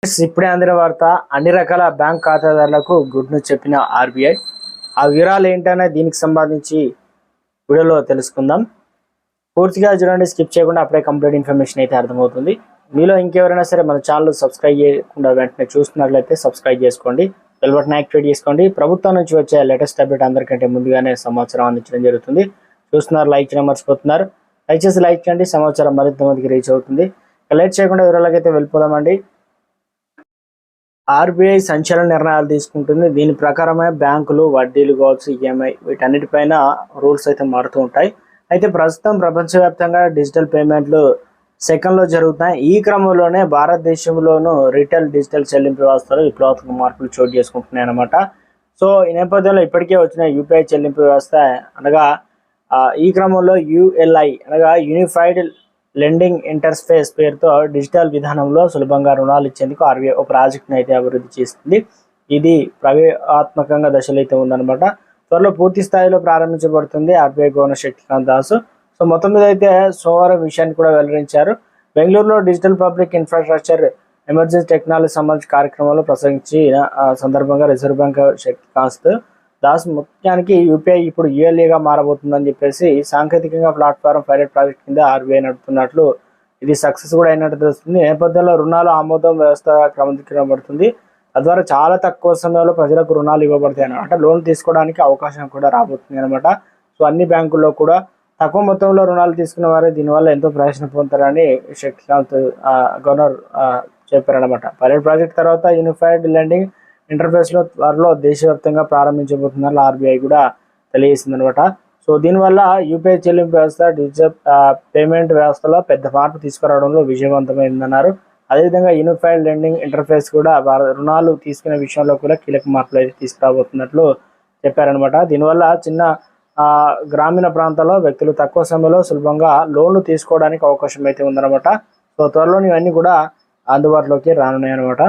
ఇప్పుడే అందిన వార్త. అన్ని రకాల బ్యాంక్ ఖాతాదారులకు గుడ్ న్యూస్ చెప్పిన ఆర్బీఐ. ఆ వివరాలు ఏంటనే దీనికి సంబంధించి వీడియోలో తెలుసుకుందాం. పూర్తిగా చూడండి, స్కిప్ చేయకుండా. అప్పుడే కంప్లీట్ ఇన్ఫర్మేషన్ అయితే అర్థమవుతుంది. మీలో ఇంకెవరైనా సరే మన ఛానల్ సబ్స్క్రైబ్ చేయకుండా వెంటనే చూస్తున్నట్లయితే సబ్స్క్రైబ్ చేసుకోండి, బెల్ బటన్ యాక్టివేట్ చేసుకోండి. ప్రభుత్వం నుంచి వచ్చే లేటెస్ట్ అప్డేట్ అందరికంటే ముందుగానే సమాచారం అందించడం జరుగుతుంది. చూస్తున్నారు, లైక్ చేయడం మర్చిపోతున్నారు. దయచేసి లైక్ చేయండి, సమాచారం మరింత మందికి రీచ్ అవుతుంది. లేట్ చేయకుండా వివరాలకైతే వెళ్ళిపోదామండి. ఆర్బీఐ సంచలన నిర్ణయాలు తీసుకుంటుంది. దీని ప్రకారమే బ్యాంకులు, వడ్డీలు కావచ్చు, ఈఎంఐ వీటన్నిటిపైన రూల్స్ అయితే మారుతూ ఉంటాయి. అయితే ప్రస్తుతం ప్రపంచవ్యాప్తంగా డిజిటల్ పేమెంట్లు సెకండ్లో జరుగుతున్నాయి. ఈ క్రమంలోనే భారతదేశంలోనూ రీటైల్ డిజిటల్ చెల్లింపు వ్యవస్థలో విప్లవాత్మక మార్పులు చోటు చేసుకుంటున్నాయి అన్నమాట. సో ఈ నేపథ్యంలో ఇప్పటికే వచ్చిన యూపీఐ చెల్లింపు వ్యవస్థ అనగా ఈ క్రమంలో యుఎల్ఐ అనగా యూనిఫైడ్ లెండింగ్ ఇంటర్ఫేస్ పేరుతో డిజిటల్ విధానంలో సులభంగా రుణాలు ఇచ్చేందుకు ఆర్బీఐ ఒక ప్రాజెక్ట్ని అయితే అభివృద్ధి చేస్తుంది. ఇది ప్రయోగాత్మకంగా దశలో అయితే ఉందన్నమాట. త్వరలో పూర్తి స్థాయిలో ప్రారంభించబడుతుంది. RBI governor Shaktikant Das so మొత్తం మీద అయితే సోమవారం విషయాన్ని కూడా వెల్లడించారు. బెంగళూరులో digital public infrastructure emergency technology సంబంధించిన కార్యక్రమంలో ప్రసంగించిన సందర్భంగా రిజర్వ్ బ్యాంక్ శక్తికాంత్ దాస్ ముఖ్యానికి యూపీఐ ఇప్పుడు యూఎల్ఏగా మారబోతుందని చెప్పేసి సాంకేతికంగా ప్లాట్ఫామ్ పైలట్ ప్రాజెక్ట్ కింద ఆర్బీఐ నడుపుతున్నట్లు, ఇది సక్సెస్ కూడా అయినట్టు తెలుస్తుంది. నేపథ్యంలో రుణాలు ఆమోదం వ్యవస్థ క్రమబడుతుంది. తద్వారా చాలా తక్కువ సమయంలో ప్రజలకు రుణాలు ఇవ్వబడతాయి అన్నమాట. లోన్ తీసుకోవడానికి అవకాశం కూడా రాబోతుంది అనమాట. సో అన్ని బ్యాంకుల్లో కూడా తక్కువ మొత్తంలో రుణాలు తీసుకున్న వారే దీనివల్ల ఎంతో ప్రయోజనం పొందుతారని శక్తికాంత్ గవర్నర్ చెప్పారనమాట. పైలట్ ప్రాజెక్ట్ తర్వాత యూనిఫైడ్ లెండింగ్ ఇంటర్ఫేస్లో త్వరలో దేశవ్యాప్తంగా ప్రారంభించబోతుందని ఆర్బీఐ కూడా తెలియజేసిందనమాట. సో దీనివల్ల యూపీఐ చెల్లింపు వ్యవస్థ డిజిటల్ పేమెంట్ వ్యవస్థలో పెద్ద మార్పు తీసుకురావడంలో విజయవంతమైందన్నారు. అదేవిధంగా యూనిఫైడ్ లెండింగ్ ఇంటర్ఫేస్ కూడా రుణాలు తీసుకునే విషయంలో కూడా కీలక మార్పులు అయితే తీసుకురాబోతున్నట్లు చెప్పారనమాట. దీనివల్ల చిన్న గ్రామీణ ప్రాంతాల్లో వ్యక్తులు తక్కువ సమయంలో సులభంగా లోన్లు తీసుకోవడానికి అవకాశం అయితే ఉందన్నమాట. సో త్వరలో ఇవన్నీ కూడా అందుబాటులోకి రానున్నాయి అనమాట.